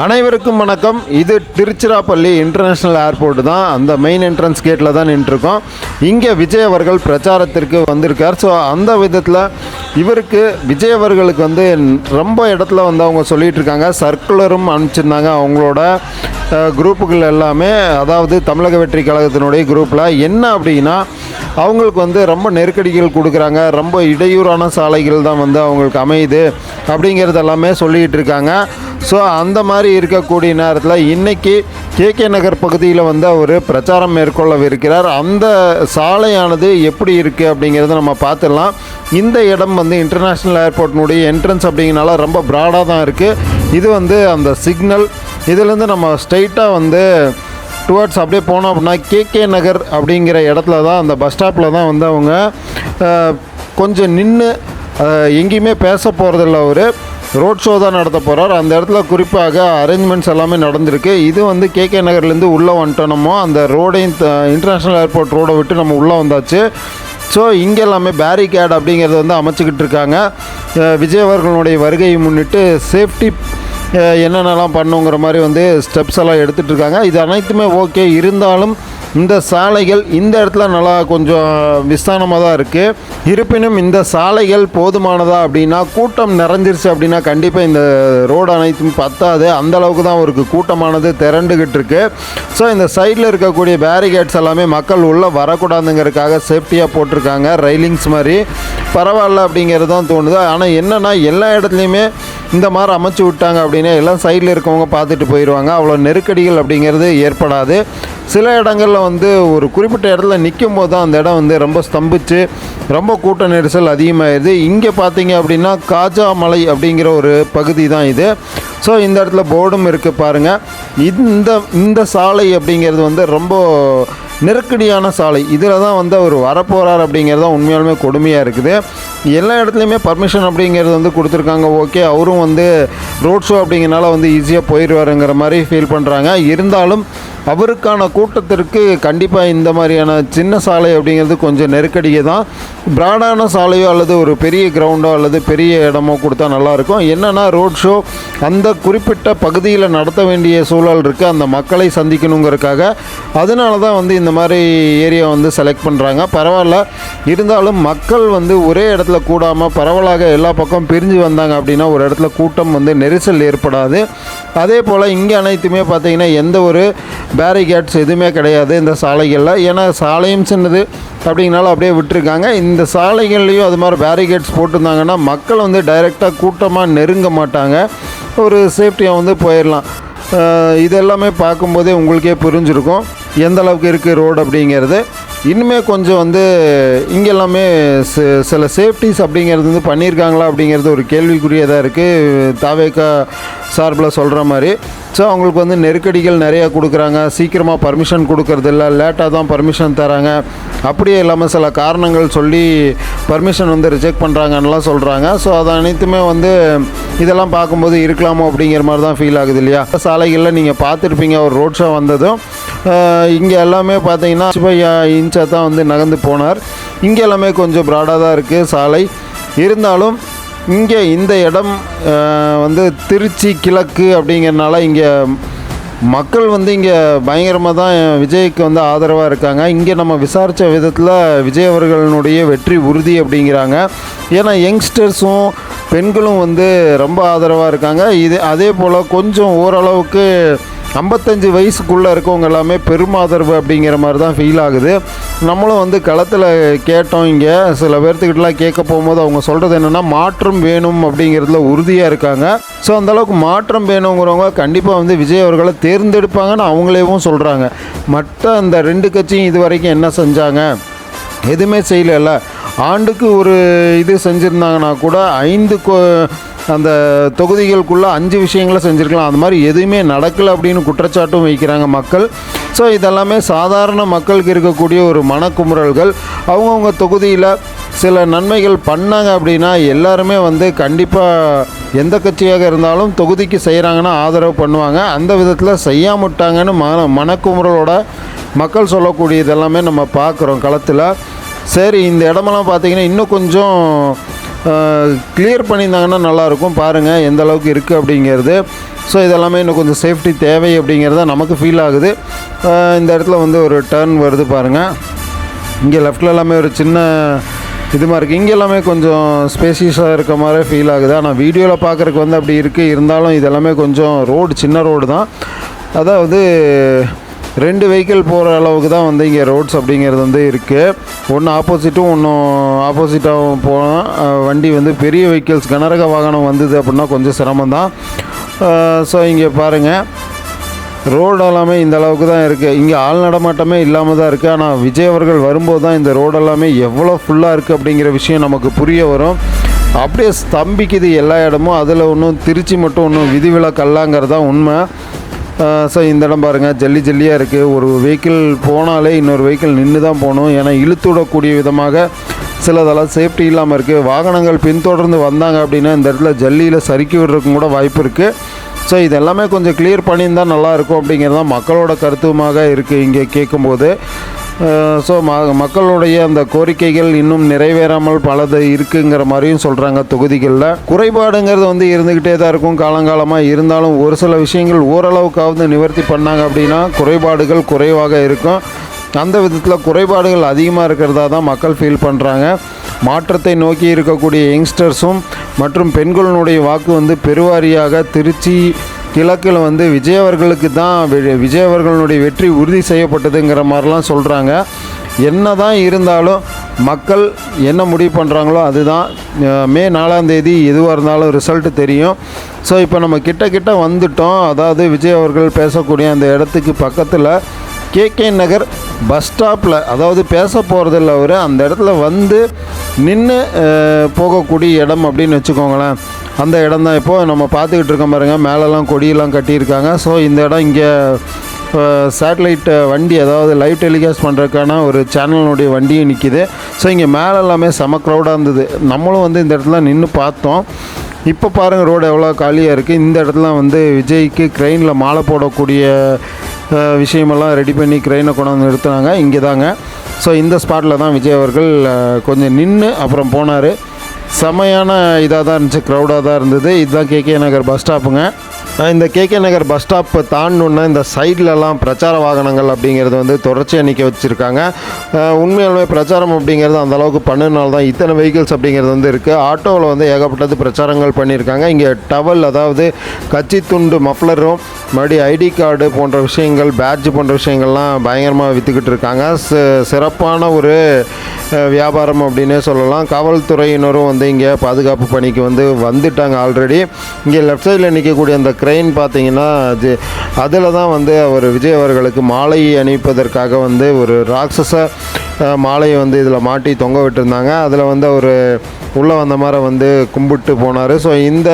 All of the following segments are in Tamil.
அனைவருக்கும் வணக்கம். இது திருச்சிராப்பள்ளி இன்டர்நேஷ்னல் ஏர்போர்ட் தான். அந்த மெயின் என்ட்ரன்ஸ் கேட்டில் தான் நின்றுருக்கோம். இங்கே விஜய் அவர்கள் பிரச்சாரத்திற்கு வந்திருக்கார். ஸோ அந்த விதத்தில் இவருக்கு விஜய் அவர்களுக்கு வந்து ரொம்ப இடத்துல வந்து அவங்க சொல்லிகிட்டு இருக்காங்க. சர்க்குலரும் அனுப்பிச்சிருந்தாங்க அவங்களோட குரூப்புகள் எல்லாமே. அதாவது தமிழக வெற்றி கழகத்தினுடைய குரூப்பில் என்ன அப்படின்னா, அவங்களுக்கு வந்து ரொம்ப நெருக்கடிகள் கொடுக்குறாங்க, ரொம்ப இடையூறான சாலைகள் தான் வந்து அவங்களுக்கு அமையுது அப்படிங்கிறது எல்லாமே சொல்லிகிட்டு இருக்காங்க. ஸோ அந்த மாதிரி இருக்கக்கூடிய நேரத்தில் இன்றைக்கி கேகே நகர் பகுதியில் வந்து அவர் பிரச்சாரம் மேற்கொள்ளவிருக்கிறார். அந்த சாலையானது எப்படி இருக்குது அப்படிங்கிறத நம்ம பார்த்துடலாம். இந்த இடம் வந்து இன்டர்நேஷ்னல் ஏர்போர்ட்டினுடைய என்ட்ரன்ஸ் அப்படிங்கிறனால ரொம்ப ப்ராடாக தான் இருக்குது. இது வந்து அந்த சிக்னல், இதிலேருந்து நம்ம ஸ்ட்ரைட்டாக வந்து டுவர்ட்ஸ் அப்படியே போனோம் அப்படின்னா கேகே நகர் அப்படிங்கிற இடத்துல தான், அந்த பஸ் ஸ்டாப்பில் தான் வந்து அவங்க கொஞ்சம் நின்று எங்கேயுமே பேச போகிறதில்ல, ஒரு ரோட் ஷோ தான் நடத்த போகிறார். அந்த இடத்துல குறிப்பாக அரேஞ்ச்மெண்ட்ஸ் எல்லாமே நடந்திருக்கு. இது வந்து கேகே நகர்லேருந்து உள்ளே வந்துட்டோம். நம்ம அந்த ரோடையும் இன்டர்நேஷ்னல் ஏர்போர்ட் ரோடை விட்டு நம்ம உள்ளே வந்தாச்சு. ஸோ இங்கே எல்லாமே பேரிகேட் அப்படிங்கிறத வந்து அமைச்சிக்கிட்டு இருக்காங்க. விஜய் அவர்களுடைய வருகையை முன்னிட்டு சேஃப்டி என்னென்னலாம் பண்ணுங்கிற மாதிரி வந்து ஸ்டெப்ஸ் எல்லாம் எடுத்துகிட்டு இருக்காங்க. இது அனைத்துமே ஓகே. இருந்தாலும் இந்த சாலைகள் இந்த இடத்துல நல்லா கொஞ்சம் விஸ்தானமாக தான் இருக்குது. இருப்பினும் இந்த சாலைகள் போதுமானதா அப்படின்னா, கூட்டம் நிறைஞ்சிருச்சு அப்படின்னா கண்டிப்பாக இந்த ரோடு அனைத்தும் பத்தாது. அந்தளவுக்கு தான் அவருக்கு கூட்டமானது திரண்டுக்கிட்டு இருக்கு. ஸோ இந்த சைடில் இருக்கக்கூடிய பேரிகேட்ஸ் எல்லாமே மக்கள் உள்ளே வரக்கூடாதுங்கிறதுக்காக சேஃப்டியாக போட்டிருக்காங்க, ரைலிங்ஸ் மாதிரி. பரவாயில்ல அப்படிங்கிறது தான் தோணுது. ஆனால் என்னென்னா, எல்லா இடத்துலையுமே இந்த மாதிரி அமைச்சு விட்டாங்க அப்படின்னா எல்லாம் சைடில் இருக்கவங்க பார்த்துட்டு போயிடுவாங்க. அவ்வளோ நெருக்கடிகள் அப்படிங்கிறது ஏற்படாது. சில இடங்களில் வந்து ஒரு குறிப்பிட்ட இடத்துல நிற்கும் போது தான் அந்த இடம் வந்து ரொம்ப ஸ்தம்பிச்சு ரொம்ப கூட்ட நெரிசல் அதிகமாகிடுது. இங்கே பார்த்தீங்க அப்படின்னா காஜா மலை அப்படிங்கிற ஒரு பகுதி தான் இது. ஸோ இந்த இடத்துல போர்டும் இருக்குது பாருங்கள். இந்த சாலை அப்படிங்கிறது வந்து ரொம்ப நெருக்கடியான சாலை. இதில் தான் வந்து அவர் வரப்போகிறார் அப்படிங்கிறது தான் உண்மையாலுமே கொடுமையாக இருக்குது. எல்லா இடத்துலையுமே பர்மிஷன் அப்படிங்கிறது வந்து கொடுத்துருக்காங்க, ஓகே. அவரும் வந்து ரோட் ஷோ அப்படிங்கிறனால வந்து ஈஸியாக போயிடுவாருங்கிற மாதிரி ஃபீல் பண்ணுறாங்க. இருந்தாலும் அவருக்கான கூட்டத்திற்கு கண்டிப்பாக இந்த மாதிரியான சின்ன சாலை அப்படிங்கிறது கொஞ்சம் நெருக்கடியே தான். பிராடான சாலையோ அல்லது ஒரு பெரிய கிரவுண்டோ அல்லது பெரிய இடமோ கொடுத்தா நல்லாயிருக்கும். என்னென்னா, ரோட் ஷோ அந்த குறிப்பிட்ட பகுதியில் நடத்த வேண்டிய சூழல் இருக்குது, அந்த மக்களை சந்திக்கணுங்கிறதுக்காக. அதனால தான் வந்து இந்த மாதிரி ஏரியா வந்து செலக்ட் பண்ணுறாங்க. பரவாயில்ல. இருந்தாலும் மக்கள் வந்து ஒரே இடத்துல கூடாமல் பரவலாக எல்லா பக்கம் பிரிஞ்சு வந்தாங்க அப்படின்னா ஒரு இடத்துல கூட்டம் வந்து நெரிசல் ஏற்படாது. அதே போல் இங்கே அனைத்துமே பார்த்திங்கன்னா எந்த ஒரு பேரிகேட்ஸ் எதுவுமே கிடையாது இந்த சாலைகளில். ஏன்னா சாலையும் சின்னது அப்படிங்கனால அப்படியே விட்டுருக்காங்க. இந்த சாலைகள்லேயும் அது மாதிரி பேரிகேட்ஸ் போட்டிருந்தாங்கன்னா மக்கள் வந்து டைரெக்டாக கூட்டமாக நெருங்க மாட்டாங்க, ஒரு சேஃப்டியாக வந்து போயிடலாம். இதெல்லாமே பார்க்கும்போதே உங்களுக்கே புரிஞ்சிருக்கும் எந்த அளவுக்கு இருக்குது ரோடு அப்படிங்கிறது. இன்னுமே கொஞ்சம் வந்து இங்கே எல்லாமே சில சேஃப்டிஸ் அப்படிங்கிறது வந்து பண்ணியிருக்காங்களா அப்படிங்கிறது ஒரு கேள்விக்குரியதாக இருக்குது, தாவேக்கா சார்பில் சொல்கிற மாதிரி. ஸோ அவங்களுக்கு வந்து நெருக்கடிகள் நிறையா கொடுக்குறாங்க, சீக்கிரமாக பர்மிஷன் கொடுக்கறதில்ல, லேட்டாக தான் பர்மிஷன் தராங்க, அப்படியே இல்லாமல் சில காரணங்கள் சொல்லி பர்மிஷன் வந்து ரிஜெக்ட் பண்ணுறாங்கன்னெலாம் சொல்கிறாங்க. ஸோ அது அனைத்துமே வந்து இதெல்லாம் பார்க்கும்போது இருக்கலாமோ அப்படிங்கிற மாதிரி தான் ஃபீல் ஆகுது இல்லையா. சாலைகளில் நீங்கள் பார்த்துருப்பீங்க ஒரு ரோட் ஷோ வந்ததும். இங்கே எல்லாமே பார்த்தீங்கன்னா 5 இன்ச்சாக தான் வந்து நகர்ந்து போனார். இங்கே எல்லாமே கொஞ்சம் ப்ராடாக தான் இருக்குது சாலை. இருந்தாலும் இங்கே இந்த இடம் வந்து திருச்சி கிழக்கு அப்படிங்கிறனால இங்கே மக்கள் வந்து இங்கே பயங்கரமாக தான் விஜய்க்கு வந்து ஆதரவாக இருக்காங்க. இங்கே நம்ம விசாரித்த விதத்தில் விஜய் அவர்களுடைய வெற்றி உறுதி அப்படிங்கிறாங்க. ஏன்னா யங்ஸ்டர்ஸும் பெண்களும் வந்து ரொம்ப ஆதரவாக இருக்காங்க. அதே போல் கொஞ்சம் ஓரளவுக்கு 55 வயசுக்குள்ளே இருக்கவங்க எல்லாமே பெருமாதரவு அப்படிங்கிற மாதிரி தான் ஃபீல் ஆகுது. நம்மளும் வந்து களத்தில் கேட்டோம். இங்கே சில பேர்த்துக்கிட்டலாம் கேட்க போகும்போது அவங்க சொல்கிறது என்னென்னா, மாற்றம் வேணும் அப்படிங்கிறதுல உறுதியாக இருக்காங்க. ஸோ அந்தளவுக்கு மாற்றம் வேணுங்கிறவங்க கண்டிப்பாக வந்து விஜய் அவர்களை தேர்ந்தெடுப்பாங்கன்னு அவங்களேவும் சொல்கிறாங்க. மற்ற அந்த 2 கட்சியும் இது வரைக்கும் என்ன செஞ்சாங்க, எதுவுமே செய்யலை. ஆண்டுக்கு ஒரு இது செஞ்சுருந்தாங்கன்னா கூட 5 அந்த தொகுதிகளுக்குள்ளே 5 விஷயங்களை செஞ்சுருக்கலாம். அந்த மாதிரி எதுவுமே நடக்கலை அப்படின்னு குற்றச்சாட்டும் வைக்கிறாங்க மக்கள். ஸோ இதெல்லாமே சாதாரண மக்களுக்கு இருக்கக்கூடிய ஒரு மனக்குமுறல்கள். அவங்கவுங்க தொகுதியில் சில நன்மைகள் பண்ணாங்க அப்படின்னா எல்லாருமே வந்து கண்டிப்பாக எந்த கட்சியாக இருந்தாலும் தொகுதிக்கு செய்கிறாங்கன்னா ஆதரவு பண்ணுவாங்க. அந்த விதத்தில் செய்யாமட்டாங்கன்னு மனக்குமுறலோட மக்கள் சொல்லக்கூடியது எல்லாமே நம்ம பார்க்குறோம் களத்தில். சரி, இந்த இடமெல்லாம் பார்த்திங்கன்னா இன்னும் கொஞ்சம் கிளியர் பண்ணியிருந்தாங்கன்னா நல்லாயிருக்கும். பாருங்கள் எந்த அளவுக்கு இருக்குது அப்படிங்கிறது. ஸோ இதெல்லாமே இன்னும் கொஞ்சம் சேஃப்டி தேவை அப்படிங்கிறத நமக்கு ஃபீல் ஆகுது. இந்த இடத்துல வந்து ஒரு டர்ன் வருது பாருங்கள். இங்கே லெஃப்டில் எல்லாமே ஒரு சின்ன இது மாதிரி இருக்குது. இங்கே எல்லாமே கொஞ்சம் ஸ்பேசியஸாக இருக்க மாதிரி ஃபீல் ஆகுது. ஆனால் வீடியோவில் பார்க்குறதுக்கு வந்து அப்படி இருக்குது. இருந்தாலும் இதெல்லாமே கொஞ்சம் சின்ன ரோடு தான். அதாவது 2 வெஹிக்கிள் போகிற அளவுக்கு தான் வந்து இங்கே ரோட்ஸ் அப்படிங்கிறது வந்து இருக்குது. ஒன்று ஆப்போசிட்டும் ஒன்றும் ஆப்போசிட்டாகவும் போனால் வண்டி வந்து பெரிய வெஹிக்கிள்ஸ் கனரக வாகனம் வந்தது அப்படின்னா கொஞ்சம் சிரமம் தான். ஸோ இங்கே பாருங்கள், ரோடு எல்லாமே இந்த அளவுக்கு தான் இருக்குது. இங்கே ஆள் நடமாட்டமே இல்லாமல் தான் இருக்குது. ஆனால் விஜய் அவர்கள் வரும்போது தான் இந்த ரோடு எல்லாமே எவ்வளோ ஃபுல்லாக இருக்குது அப்படிங்கிற விஷயம் நமக்கு புரிய வரும். அப்படியே ஸ்தம்பிக்குது எல்லா இடமும். அதில் ஒன்றும் திருச்சி மட்டும் ஒன்றும் விதிவிலக்கல்லாங்கிறது தான் உண்மை. ஸோ இந்த இடம் பாருங்கள், ஜல்லியாக இருக்குது. ஒரு வெஹிக்கிள் போனாலே இன்னொரு வெஹிக்கிள் நின்று தான் போகணும். ஏன்னா இழுத்துவிடக்கூடிய விதமாக சிலதெல்லாம் சேஃப்டி இல்லாமல் இருக்குது. வாகனங்கள் பின்தொடர்ந்து வந்தாங்க அப்படின்னா இந்த இடத்துல ஜல்லியில் சறுக்கி விடுறதுக்கும் கூட வாய்ப்பு இருக்குது. ஸோ இதெல்லாமே கொஞ்சம் கிளியர் பண்ணியிருந்தால் நல்லாயிருக்கும் அப்படிங்கிறது தான் மக்களோட கருத்துமாக இருக்குது இங்கே கேட்கும்போது. ஸோ மக்களுடைய அந்த கோரிக்கைகள் இன்னும் நிறைவேறாமல் பலது இருக்குங்கிற மாதிரியும் சொல்கிறாங்க. தொகுதிகளில் குறைபாடுங்கிறது வந்து இருந்துக்கிட்டே தான் இருக்கும் காலங்காலமாக. இருந்தாலும் ஒரு சில விஷயங்கள் ஓரளவுக்காவது நிவர்த்தி பண்ணாங்க அப்படின்னா குறைபாடுகள் குறைவாக இருக்கும். அந்த விதத்தில் குறைபாடுகள் அதிகமாக இருக்கிறதா தான் மக்கள் ஃபீல் பண்ணுறாங்க. மாற்றத்தை நோக்கி இருக்கக்கூடிய யங்ஸ்டர்ஸும் மற்றும் பெண்களுடைய வாக்கு வந்து பெருவாரியாக திருச்சி கிழக்கில் வந்து விஜய் அவர்களுக்கு தான் விஜய் அவர்களுடைய வெற்றி உறுதி செய்யப்பட்டதுங்கிற மாதிரிலாம் சொல்கிறாங்க. என்ன தான் இருந்தாலும் மக்கள் என்ன முடிவு பண்ணுறாங்களோ அதுதான். மே 4ஆம் தேதி எதுவாக இருந்தாலும் ரிசல்ட்டு தெரியும். ஸோ இப்போ நம்ம கிட்ட வந்துட்டோம். அதாவது விஜய் அவர்கள் பேசக்கூடிய அந்த இடத்துக்கு பக்கத்தில் கேகே நகர் பஸ் ஸ்டாப்பில், அதாவது பேச போகிறதில்ல அவர், அந்த இடத்துல வந்து நின்று போகக்கூடிய இடம் அப்படின்னு வச்சுக்கோங்களேன். அந்த இடம் தான் இப்போது நம்ம பார்த்துக்கிட்டு இருக்கோம் பாருங்கள். மேலெல்லாம் கொடியெல்லாம் கட்டியிருக்காங்க. ஸோ இந்த இடம் இங்கே சேட்டலைட் வண்டி, அதாவது லைவ் டெலிகாஸ்ட் பண்ணுறதுக்கான ஒரு சேனலுடைய வண்டியும் நிற்கிது. ஸோ இங்கே மேலே எல்லாமே செம க்ரௌடாக இருந்தது. நம்மளும் வந்து இந்த இடத்துல நின்று பார்த்தோம். இப்போ பாருங்கள் ரோடு எவ்வளோ காலியாக இருக்குது. இந்த இடத்துல வந்து விஜய்க்கு க்ரெயினில் மாலை போடக்கூடிய விஷயமெல்லாம் ரெடி பண்ணி க்ரெயினை கொண்டாந்து நிறுத்தினாங்க. இங்கே தாங்க. ஸோ இந்த ஸ்பாட்டில் தான் விஜய் அவர்கள் கொஞ்சம் நின்று அப்புறம் போனார். செமையான இதாக தான் இருந்துச்சு, க்ரௌடாக தான் இருந்தது. இதுதான் கேகே நகர் பஸ் ஸ்டாப்புங்க. இந்த கேகே நகர் பஸ் ஸ்டாப் தாண்டணுன்னா இந்த சைட்லலாம் பிரச்சார வாகனங்கள் அப்படிங்கிறது வந்து தொடர்ச்சியாக நிற்க வச்சுருக்காங்க. உண்மையாலுமே பிரச்சாரம் அப்படிங்கிறது அந்தளவுக்கு பண்ணினால தான் இத்தனை வெஹிக்கிள்ஸ் அப்படிங்கிறது வந்து இருக்குது. ஆட்டோவில் வந்து ஏகப்பட்டது பிரச்சாரங்கள் பண்ணியிருக்காங்க. இங்கே டவல், அதாவது கட்சி துண்டு மஃப்ளரும் மறுபடியும் ஐடி கார்டு போன்ற விஷயங்கள், பேட்ஜ் போன்ற விஷயங்கள்லாம் பயங்கரமாக விற்றுக்கிட்டு இருக்காங்க. சிறப்பான ஒரு வியாபாரம் அப்படின்னே சொல்லலாம். காவல்துறையினரும் வந்து இங்கே பாதுகாப்பு பணிக்கு வந்துட்டாங்க ஆல்ரெடி. இங்கே லெஃப்ட் சைடில் நிற்கக்கூடிய அந்த க்ரெயின் பார்த்தீங்கன்னா அதில் தான் வந்து அவர் விஜய் அவர்களுக்கு மாலை அணிவிப்பதற்காக வந்து ஒரு ராட்சச மாலையை வந்து இதில் மாட்டி தொங்க விட்டுருந்தாங்க. அதில் வந்து அவர் உள்ளே வந்த மாதிரி வந்து கும்பிட்டு போனார். ஸோ இந்த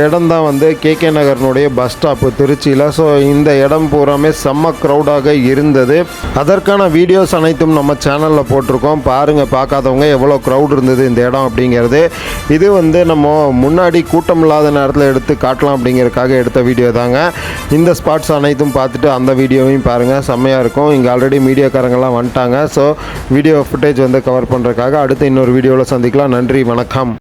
இடம் தான் வந்து கேகே நகர்னுடைய பஸ் ஸ்டாப்பு திருச்சியில். ஸோ இந்த இடம் பூராமே செம்ம க்ரௌடாக இருந்தது. அதற்கான வீடியோஸ் அனைத்தும் நம்ம சேனலில் போட்டிருக்கோம். பாருங்கள், பார்க்காதவங்க எவ்வளோ க்ரௌட் இருந்தது இந்த இடம் அப்படிங்கிறது. இது வந்து நம்ம முன்னாடி கூட்டம் இல்லாத நேரத்தில் எடுத்து காட்டலாம் அப்படிங்கிறதுக்காக எடுத்த வீடியோ தாங்க. இந்த ஸ்பாட்ஸ் அனைத்தும் பார்த்துட்டு அந்த வீடியோவையும் பாருங்கள், செம்மையாக இருக்கும். இங்கே ஆல்ரெடி மீடியாக்காரங்கெல்லாம் வந்துட்டாங்க. ஸோ வீடியோ ஃபுட்டேஜ் வந்து கவர் பண்ணுறதுக்காக அடுத்து இன்னொரு வீடியோவில் சந்திக்கலாம். நன்றி, வணக்கம்.